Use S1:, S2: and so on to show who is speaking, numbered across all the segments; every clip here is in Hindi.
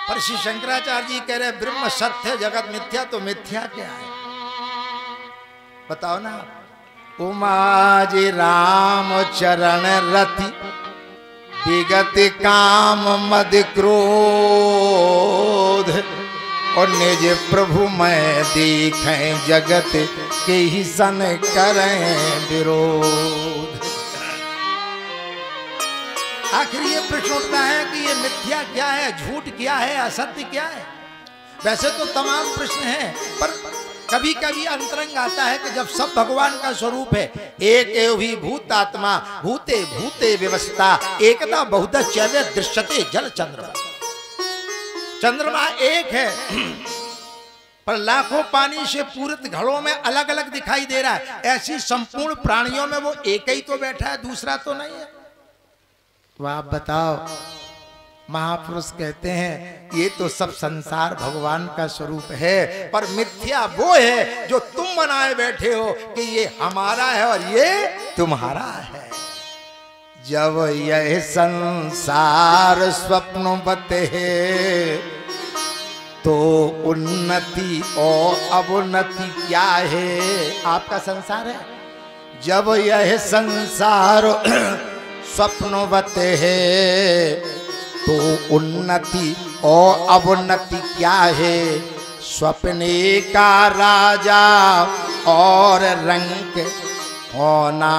S1: पर श्री शंकराचार्य जी कह रहे ब्रह्म सत्य जगत मिथ्या, तो मिथ्या क्या है बताओ ना। उमा जी राम चरण रति विगत काम मद क्रोध, और निज प्रभु मैं देखें जगत के ही सन करें विरोध। आखिर ये प्रश्न उठता है कि ये मिथ्या क्या है, झूठ क्या है, असत्य क्या है। वैसे तो तमाम प्रश्न हैं, पर कभी कभी अंतरंग आता है कि जब सब भगवान का स्वरूप है, एक एव ही भूतात्मा भूते भूते व्यवस्था एकदा बहुधा चैव्य दृश्यते जल चंद्रमा। चंद्रमा एक है पर लाखों पानी से पूरित घड़ों में अलग अलग दिखाई दे रहा है। ऐसी संपूर्ण प्राणियों में वो एक ही तो बैठा है, दूसरा तो नहीं है। तो आप बताओ, महापुरुष कहते हैं ये तो सब संसार भगवान का स्वरूप है, पर मिथ्या वो है जो तुम बनाए बैठे हो कि ये हमारा है और ये तुम्हारा है। जब यह संसार स्वप्नवत है तो उन्नति और अवनति क्या है। आपका संसार है। जब यह संसार स्वप्नवत है तो उन्नति और अवनति क्या है। स्वप्ने का राजा और रंग होना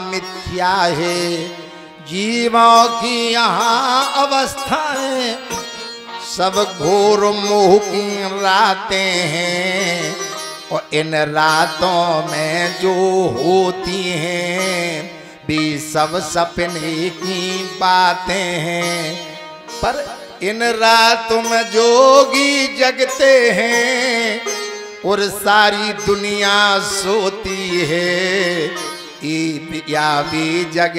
S1: मिथ्या है। जीवों की यहाँ अवस्थाएं सब घोर मोह की रातें हैं, और इन रातों में जो होती हैं भी सब सपने की बातें हैं। पर इन रातों में जोगी जगते हैं और सारी दुनिया सोती है। या भी जग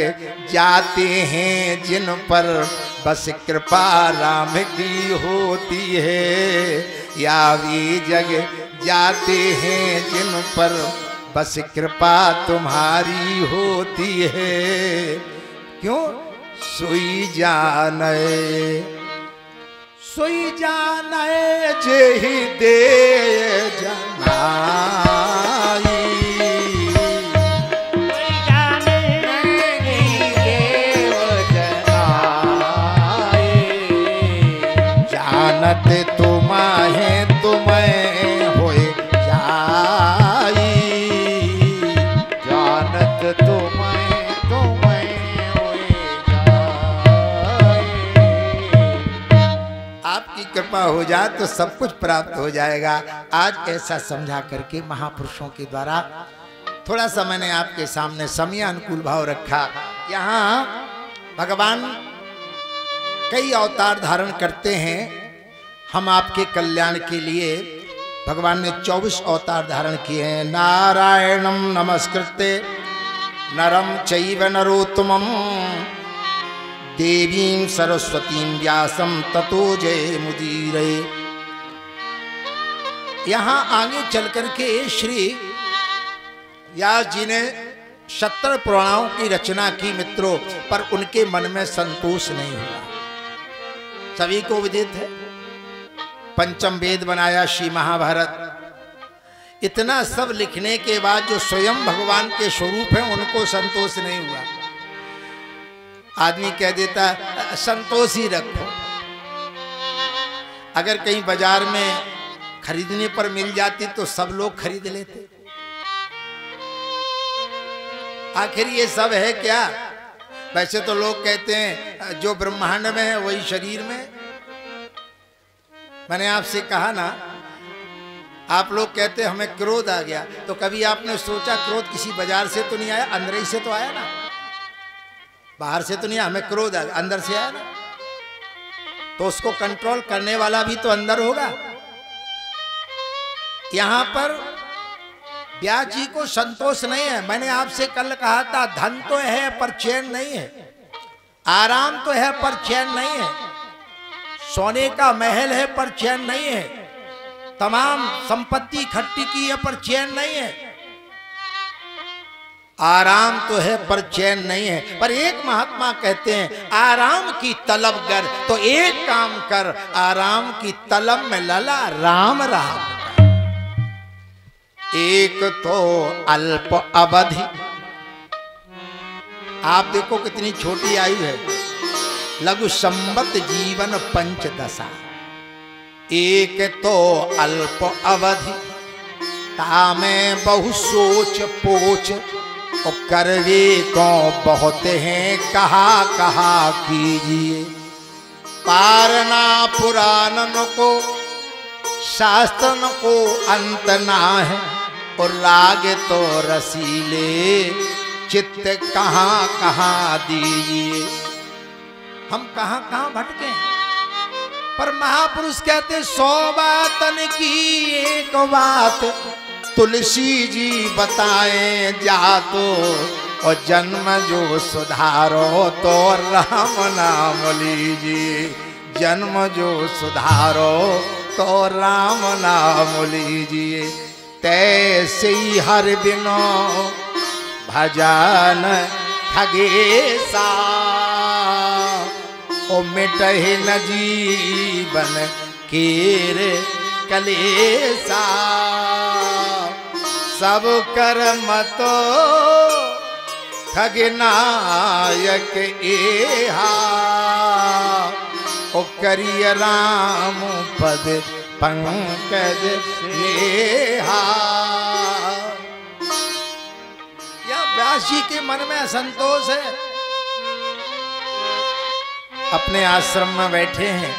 S1: जाते हैं जिन पर बस कृपा राम की होती है। या भी जग जाते हैं जिन पर बस कृपा तुम्हारी होती है। क्यों? सोई जाने जेहि दे जनाई। जानत तुम्हें होए जाई। जानत तुम्हें होए जाई। आपकी कृपा हो जाए तो सब कुछ प्राप्त हो जाएगा। आज ऐसा समझा करके महापुरुषों के द्वारा थोड़ा सा मैंने आपके सामने समय अनुकूल भाव रखा। यहाँ भगवान कई अवतार धारण करते हैं हम आपके कल्याण के लिए। भगवान ने 24 अवतार धारण किए हैं। नारायणं नमस्कृत्य नरं चैव नरोत्तमं देवीं सरस्वतीं व्यासं ततो जयमुदीरये। यहाँ आगे चल करके श्री व्यास जी ने 70 पुराणों की रचना की मित्रों, पर उनके मन में संतोष नहीं हुआ। सभी को विदित है, पंचम वेद बनाया श्री महाभारत। इतना सब लिखने के बाद जो स्वयं भगवान के स्वरूप हैं उनको संतोष नहीं हुआ। आदमी कह देता संतोष ही रखो। अगर कहीं बाजार में खरीदने पर मिल जाती तो सब लोग खरीद लेते। आखिर ये सब है क्या? वैसे तो लोग कहते हैं जो ब्रह्मांड में है वही शरीर में। मैंने आपसे कहा ना, आप लोग कहते हमें क्रोध आ गया, तो कभी आपने सोचा क्रोध किसी बाजार से तो नहीं आया, अंदर ही से तो आया ना, बाहर से तो नहीं आया। हमें क्रोध आ गया, अंदर से आया ना। तो उसको कंट्रोल करने वाला भी तो अंदर होगा। यहां पर व्यास जी को संतोष नहीं है। मैंने आपसे कल कहा था धन तो है पर चैन नहीं है, आराम तो है पर चैन नहीं है, सोने का महल है पर चैन नहीं है, तमाम संपत्ति इकट्ठी की है पर चैन नहीं है। आराम तो है पर चैन नहीं है। पर एक महात्मा कहते हैं आराम की तलब कर तो एक काम कर, आराम की तलब में लला राम राम। एक तो अल्प अवधि, आप देखो कितनी छोटी आयु है, लघु संबत जीवन पंचदशा। एक तो अल्प अवधि तामे बहु सोच पोच, और करवे को बहुत हैं कहा कहा कीजिए। पारना पुराणन को शास्त्रन को अंत ना है, और राग तो रसीले चित्त कहाँ कहाँ दीजिए। हम कहाँ कहाँ भटके, पर महापुरुष कहते 100 बातन की एक बात तुलसी जी बताएं जा तो, और जन्म जो सुधारो तो राम नाम लीजिए। जन्म जो सुधारो तो राम नाम लीजिए। तैसे ही हर बिनो भजन खगेसा, ओ मिटहि न जीवन केर कलेसा। सब कर्म तो खगनायक एहा, ओ करिय राम पद पंकज नेहा। या व्यास जी के मन में असंतोष है, अपने आश्रम में बैठे हैं,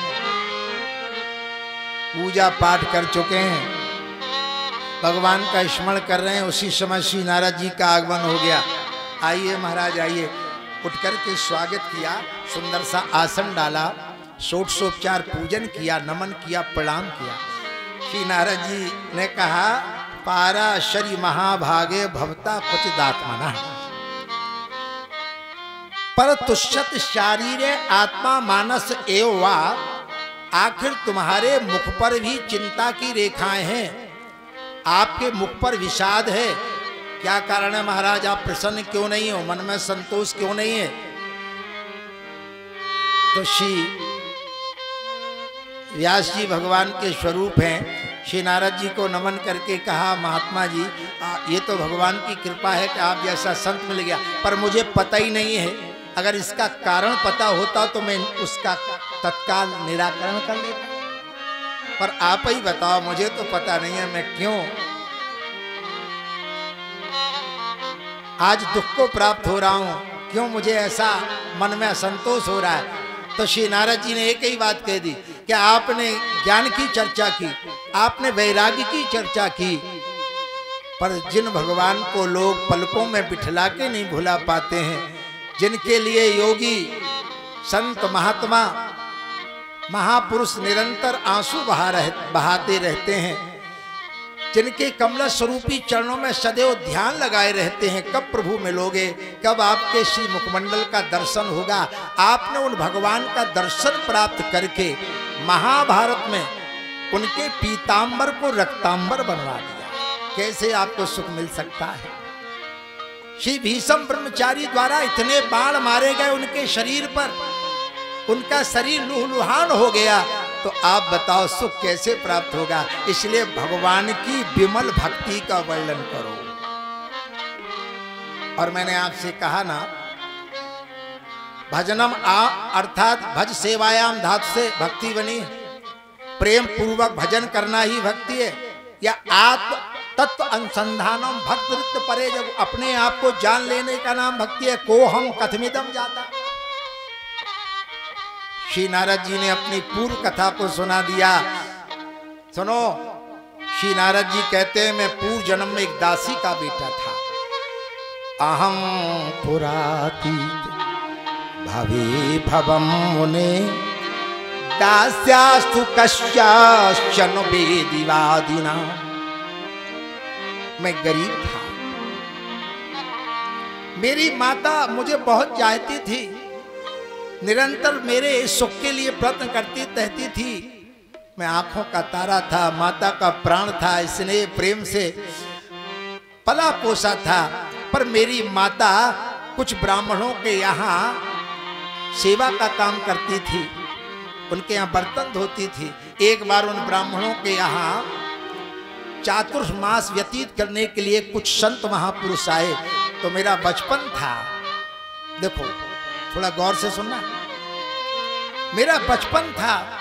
S1: पूजा पाठ कर चुके हैं, भगवान का स्मरण कर रहे हैं। उसी समय श्री नारद जी का आगमन हो गया। आइए महाराज आइए, उठ कर के स्वागत किया, सुंदर सा आसन डाला, षोडशोपचार पूजन किया, नमन किया, प्रणाम किया। श्री नारद जी ने कहा पारा शरी महाभागे भवता कुछ दात्मना, पर तुष्यत शारीरे आत्मा मानस एव वा। आखिर तुम्हारे मुख पर भी चिंता की रेखाएं हैं, आपके मुख पर विषाद है, क्या कारण है महाराज? आप प्रसन्न क्यों नहीं हो, मन में संतोष क्यों नहीं है? तो श्री व्यास जी भगवान के स्वरूप हैं। श्री नारद जी को नमन करके कहा महात्मा जी ये तो भगवान की कृपा है कि आप जैसा संत मिल गया, पर मुझे पता ही नहीं है। अगर इसका कारण पता होता तो मैं उसका तत्काल निराकरण कर लेता, पर आप ही बताओ, मुझे तो पता नहीं है मैं क्यों आज दुख को प्राप्त हो रहा हूं, क्यों मुझे ऐसा मन में असंतोष हो रहा है। तो श्री नारद जी ने एक ही बात कह दी कि आपने ज्ञान की चर्चा की, आपने वैराग्य की चर्चा की, पर जिन भगवान को लोग पलकों में बिठला के नहीं भुला पाते हैं, जिनके लिए योगी संत महात्मा महापुरुष निरंतर आंसू बहाते रहते हैं, जिनके कमल स्वरूपी चरणों में सदैव ध्यान लगाए रहते हैं, कब प्रभु मिलोगे, कब आपके श्री मुखमंडल का दर्शन होगा। आपने उन भगवान का दर्शन प्राप्त करके महाभारत में उनके पीतांबर को रक्तांबर बनवा दिया, कैसे आपको सुख मिल सकता है? श्री भीष्म ब्रह्मचारी द्वारा इतने बाण मारे गए उनके शरीर पर, उनका शरीर लुहलुहान हो गया, तो आप बताओ सुख कैसे प्राप्त होगा? इसलिए भगवान की विमल भक्ति का वर्णन करो। और मैंने आपसे कहा ना, भजनम अर्थात भज सेवायाम धातु से भक्ति बनी, प्रेम पूर्वक भजन करना ही भक्ति है, या आत्म तत्व अनुसंधानम भक्त नृत्य परे, जब अपने आप को जान लेने का नाम भक्ति है। को हम कथमिदम जाता। श्री नारद जी ने अपनी पूर्व कथा को सुना दिया। सुनो, श्री नारद जी कहते हैं मैं पूर्व जन्म में एक दासी का बेटा था। अहम पुरातीत भवे भवम मुने दास्यास्तु कश्याश्चन वेदिवादिना। मैं गरीब था, मेरी माता मुझे बहुत चाहती थी, निरंतर मेरे सुख के लिए प्रयत्न करती रहती थी। मैं आंखों का तारा था, माता का प्राण था, स्नेह प्रेम से पला पोसा था। पर मेरी माता कुछ ब्राह्मणों के यहाँ सेवा का काम करती थी, उनके यहाँ बर्तन धोती थी। एक बार उन ब्राह्मणों के यहाँ चातुर्मास व्यतीत करने के लिए कुछ संत महापुरुष आए, तो मेरा बचपन था, देखो थोड़ा गौर से सुनना, मेरा बचपन था,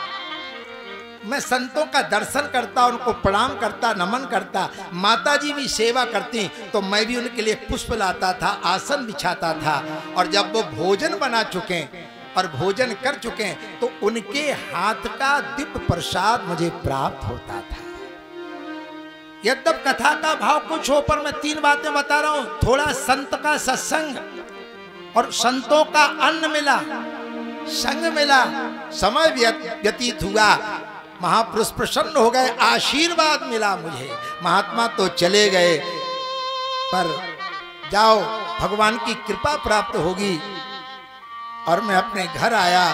S1: मैं संतों का दर्शन करता, उनको प्रणाम करता, नमन करता, माताजी भी सेवा करती तो मैं भी उनके लिए पुष्प लाता था, आसन बिछाता था। और जब वो भोजन बना चुके और भोजन कर चुके तो उनके हाथ का दिव्य प्रसाद मुझे प्राप्त होता था। यद्यप कथा का भाव कुछ हो, पर मैं 3 बातें बता रहा हूं। थोड़ा संत का सत्संग और संतों का अन्न मिला, संग मिला, समय व्यतीत हुआ, महापुरुष प्रसन्न हो गए, आशीर्वाद मिला मुझे। महात्मा तो चले गए, पर जाओ भगवान की कृपा प्राप्त होगी। और मैं अपने घर आया